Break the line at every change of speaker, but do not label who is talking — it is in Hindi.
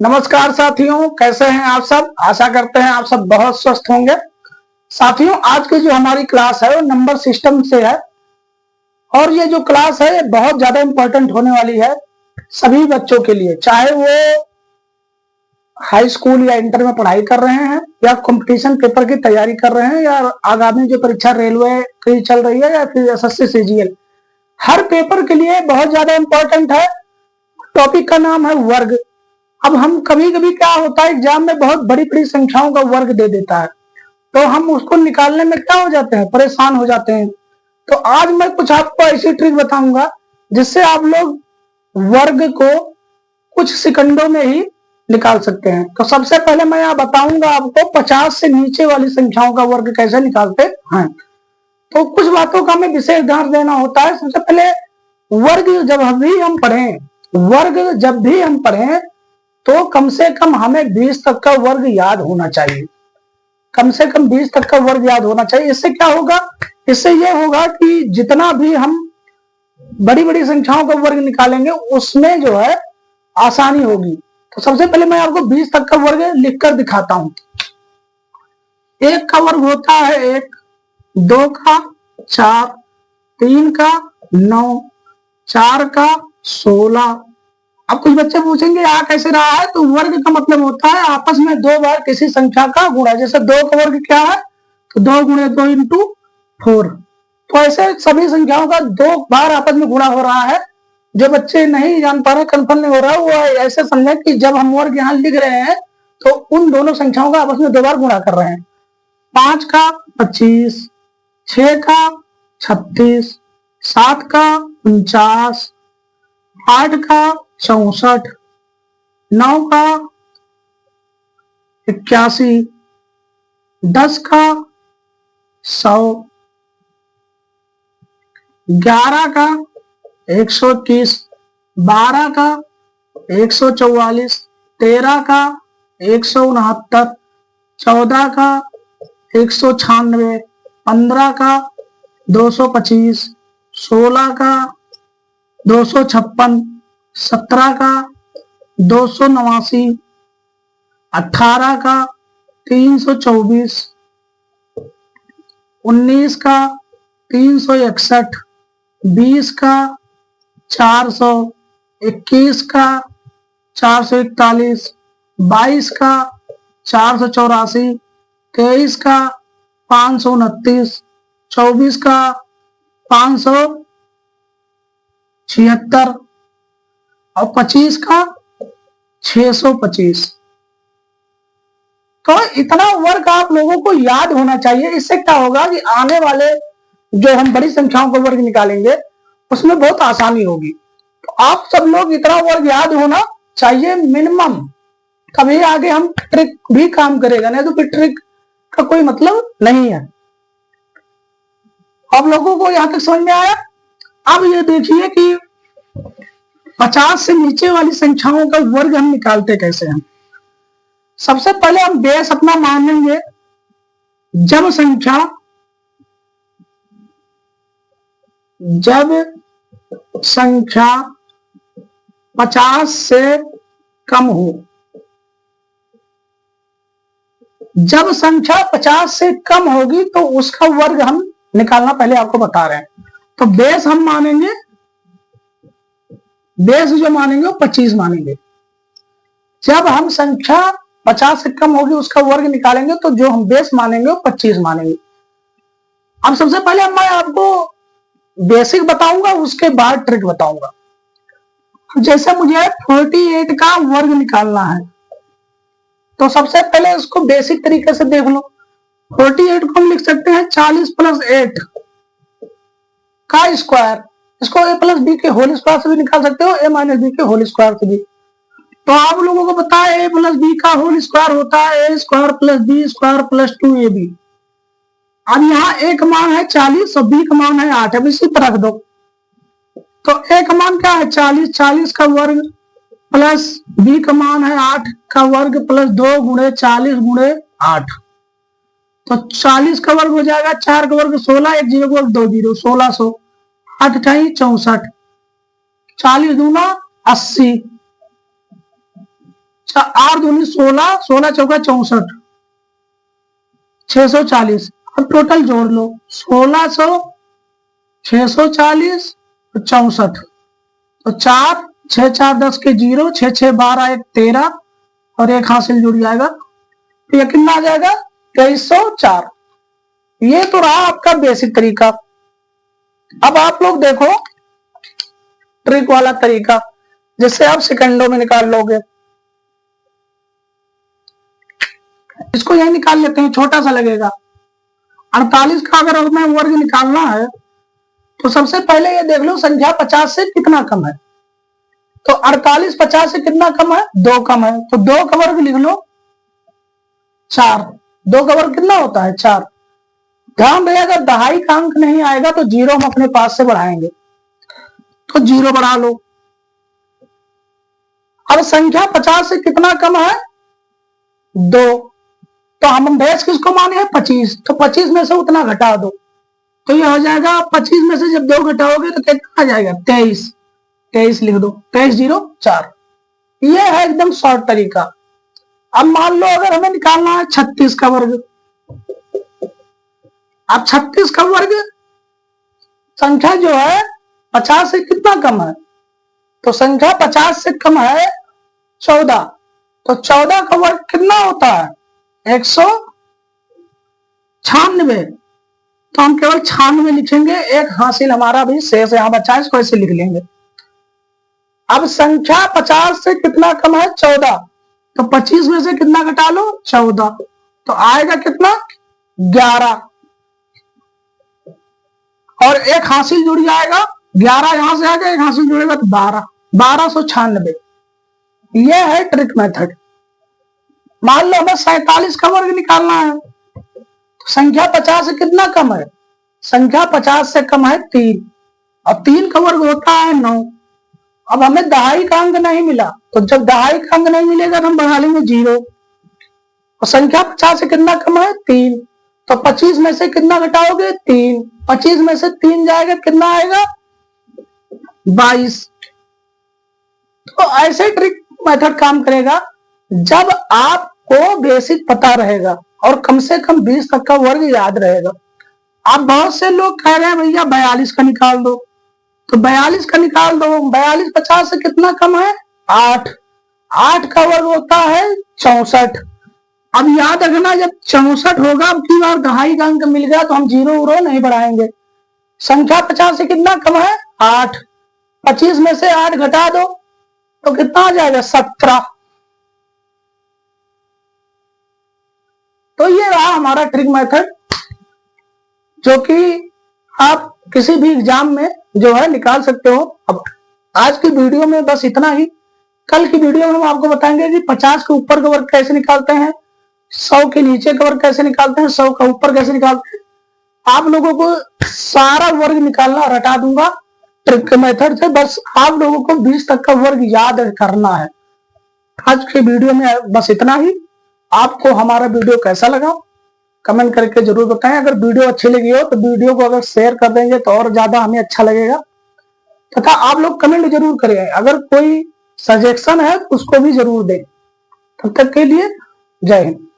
नमस्कार साथियों, कैसे हैं आप सब। आशा करते हैं आप सब बहुत स्वस्थ होंगे। साथियों, आज की जो हमारी क्लास है वो नंबर सिस्टम से है और ये जो क्लास है ये बहुत ज्यादा इंपॉर्टेंट होने वाली है सभी बच्चों के लिए, चाहे वो हाई स्कूल या इंटर में पढ़ाई कर रहे हैं या कंपटीशन पेपर की तैयारी कर रहे हैं या आगामी जो परीक्षा रेलवे की चल रही है या फिर एसएससी सीजीएल, हर पेपर के लिए बहुत ज्यादा इंपॉर्टेंट है। टॉपिक का नाम है वर्ग। अब हम कभी कभी क्या होता है, एग्जाम में बहुत बड़ी बड़ी संख्याओं का वर्ग दे देता है तो हम उसको निकालने में क्या हो जाते हैं, परेशान हो जाते हैं। तो आज मैं कुछ आपको ऐसी ट्रिक बताऊंगा जिससे आप लोग वर्ग को कुछ सेकंडों में ही निकाल सकते हैं। तो सबसे पहले मैं यहाँ बताऊंगा आपको 50 से नीचे वाली संख्याओं का वर्ग कैसे निकालते हैं। तो कुछ बातों का हमें विशेष ध्यान देना होता है। सबसे पहले वर्ग जब भी हम पढ़ें तो कम से कम हमें 20 तक का वर्ग याद होना चाहिए। कम से कम 20 तक का वर्ग याद होना चाहिए। इससे क्या होगा, इससे ये होगा कि जितना भी हम बड़ी बड़ी संख्याओं का वर्ग निकालेंगे उसमें जो है आसानी होगी। तो सबसे पहले मैं आपको 20 तक का वर्ग लिखकर दिखाता हूं। 1 का वर्ग होता है 1, 2 का 4, 3 का 9, 4 का 16। अब कुछ बच्चे पूछेंगे यहाँ कैसे रहा है, तो वर्ग का मतलब होता है आपस में 2 बार किसी संख्या का गुणा। जैसे 2 का वर्ग क्या है, तो 2 गुणे 2 इंटू 4। तो ऐसे सभी संख्याओं का 2 बार आपस में गुणा हो रहा है। जो बच्चे नहीं जान पा रहे, कंफर्म नहीं हो रहा, वो ऐसे समझे कि जब हम वर्ग यहाँ लिख रहे हैं तो उन दोनों संख्याओं का आपस में 2 बार गुणा कर रहे हैं। 5 का 25, 6 का 36, 7 का 49, 8 का 64, 9 का 81, 10 का 100, 11 का 121, 12 का 144, 13 का 169, 14 का 196, 15 का 225, 16 का 256, 17 का 289, 18 का 324, 19 का 361, 20 का 400, 21 का 441, 22 का 484, 23 का 529, 24 का 576 और 25 का 625। तो इतना वर्ग आप लोगों को याद होना चाहिए। इससे क्या होगा कि आने वाले जो हम बड़ी संख्याओं का वर्ग निकालेंगे उसमें बहुत आसानी होगी। तो आप सब लोग इतना वर्ग याद होना चाहिए मिनिमम, तभी आगे हम ट्रिक भी काम करेगा, नहीं तो फिर ट्रिक का कोई मतलब नहीं है। आप लोगों को यहां तक समझ में आया। अब ये देखिए कि 50 से नीचे वाली संख्याओं का वर्ग हम निकालते कैसे हैं। सबसे पहले हम बेस अपना मानेंगे। जब संख्या 50 से कम हो, जब संख्या 50 से कम होगी तो उसका वर्ग हम निकालना पहले आपको बता रहे हैं। तो बेस हम मानेंगे, बेस जो मानेंगे वो 25 मानेंगे। जब हम संख्या 50 से कम होगी उसका वर्ग निकालेंगे तो जो हम बेस मानेंगे वो 25 मानेंगे। अब सबसे पहले मैं आपको बेसिक बताऊंगा, उसके बाद ट्रिक बताऊंगा। जैसे मुझे 48 का वर्ग निकालना है तो सबसे पहले इसको बेसिक तरीके से देख लो। 48 को हम लिख सकते हैं 40 प्लस 8 का स्क्वायर। इसको a प्लस बी के होल स्क्वायर से भी निकाल सकते हो, a माइनस बी के होल स्क्वायर से भी। तो आप लोगों को पता है a प्लस बी का होल स्क्वायर होता है a square plus b square plus 2ab। अब यहाँ a का मान है 40 और b का मान है 8। अब इसी पर रख दो। तो a का मान क्या है 40, 40 का वर्ग प्लस b का मान है 8 का वर्ग प्लस 2 गुणे 40 गुणे 8। तो 40 का वर्ग हो जाएगा 4 का वर्ग 16, 1 0 का वर्ग 2 0, 1600, 8 64, 40 दूना 80, 8 दूनी 16, 16 चौका 64, 640। अब टोटल जोड़ लो, 1600, 640, 64। तो 4, 6 4 10 के 0, 6 6 12 1 13 और एक हासिल जुड़ जाएगा। तो ये कितना आ जाएगा? 2304। ये तो रहा आपका बेसिक तरीका। अब आप लोग देखो ट्रिक वाला तरीका, जिससे आप सेकंडों में निकाल लोगे। इसको यही निकाल लेते हैं, छोटा सा लगेगा। 48 का अगर हमें वर्ग निकालना है तो सबसे पहले ये देख लो संख्या 50 से कितना कम है। तो 48 50 से कितना कम है? 2 कम है। तो 2 का वर्ग लिख लो 4। 2 का वर्ग कितना होता है? 4। ध्यान रहे अगर दहाई का अंक नहीं आएगा तो 0 हम अपने पास से बढ़ाएंगे, तो 0 बढ़ा लो। अब संख्या 50 से कितना कम है? 2। तो हम बेस किसको माने हैं? 25। तो 25 में से उतना घटा दो, तो ये हो जाएगा 25 में से जब 2 घटाओगे तो कितना आ जाएगा? 23। 23 लिख दो, 23 0 4। ये है एकदम शॉर्ट तरीका। अब मान लो अगर हमें निकालना है 36 का वर्ग। अब 36 का वर्ग संख्या जो है 50 से कितना कम है? तो संख्या 50 से कम है 14। तो 14 का वर्ग कितना होता है? 196। तो हम केवल 96 लिखेंगे, एक हासिल हमारा भी शेष यहां बचा है, इसको ऐसे लिख लेंगे। अब संख्या 50 से कितना कम है? 14। तो 25 में से कितना घटा लो? 14। तो आएगा कितना? 11 और एक हासिल जुड़ जाएगा। 11 यहां से आएगा, एक हासिल जुड़ेगा तो 12, 1296। यह है ट्रिक मेथड। मान लो हमें 47 का वर्ग निकालना है, तो संख्या 50 से कितना कम है? संख्या 50 से कम है 3। अब 3 का वर्ग होता है 9। अब हमें दहाई का अंक नहीं मिला, तो जब दहाई का अंक नहीं मिलेगा तो हम बढ़ा लेंगे 0। और संख्या 50 से कितना कम है? 3। तो 25 में से कितना घटाओगे? 3। 25 में से 3 जाएगा, कितना आएगा? 22। तो ऐसे ट्रिक मेथड काम करेगा जब आपको बेसिक पता रहेगा और कम से कम 20 तक का वर्ग याद रहेगा। आप बहुत से लोग कह रहे हैं भैया 42 का निकाल दो, तो 42 का निकाल दो। 42 50 से कितना कम है? 8। 8 का वर्ग होता है 64। अब याद रखना जब 64 होगा, अब की बार दहाई का अंक मिल गया तो हम 0 उरो नहीं बढ़ाएंगे। संख्या 50 से कितना कम है? 8। 25 में से 8 घटा दो तो कितना आ जाएगा? 17। तो ये रहा हमारा ट्रिक मेथड, जो कि आप किसी भी एग्जाम में जो है निकाल सकते हो। अब आज की वीडियो में बस इतना ही। कल की वीडियो में हम आपको बताएंगे कि 50 के ऊपर का वर्ग कैसे निकालते हैं, 100 के नीचे का वर्ग कैसे निकालते हैं, 100 का ऊपर कैसे निकालते हैं। आप लोगों को सारा वर्ग निकालना रटा दूंगा ट्रिक मेथड से, बस आप लोगों को 20 तक का वर्ग याद करना है। आज की वीडियो में बस इतना ही। आपको हमारा वीडियो कैसा लगा कमेंट करके जरूर बताएं। अगर वीडियो अच्छी लगी हो तो वीडियो को अगर शेयर कर देंगे तो और ज्यादा हमें अच्छा लगेगा, तथा आप लोग कमेंट जरूर करें। अगर कोई सजेशन है तो उसको भी जरूर दें। तब तक के लिए जय हिंद।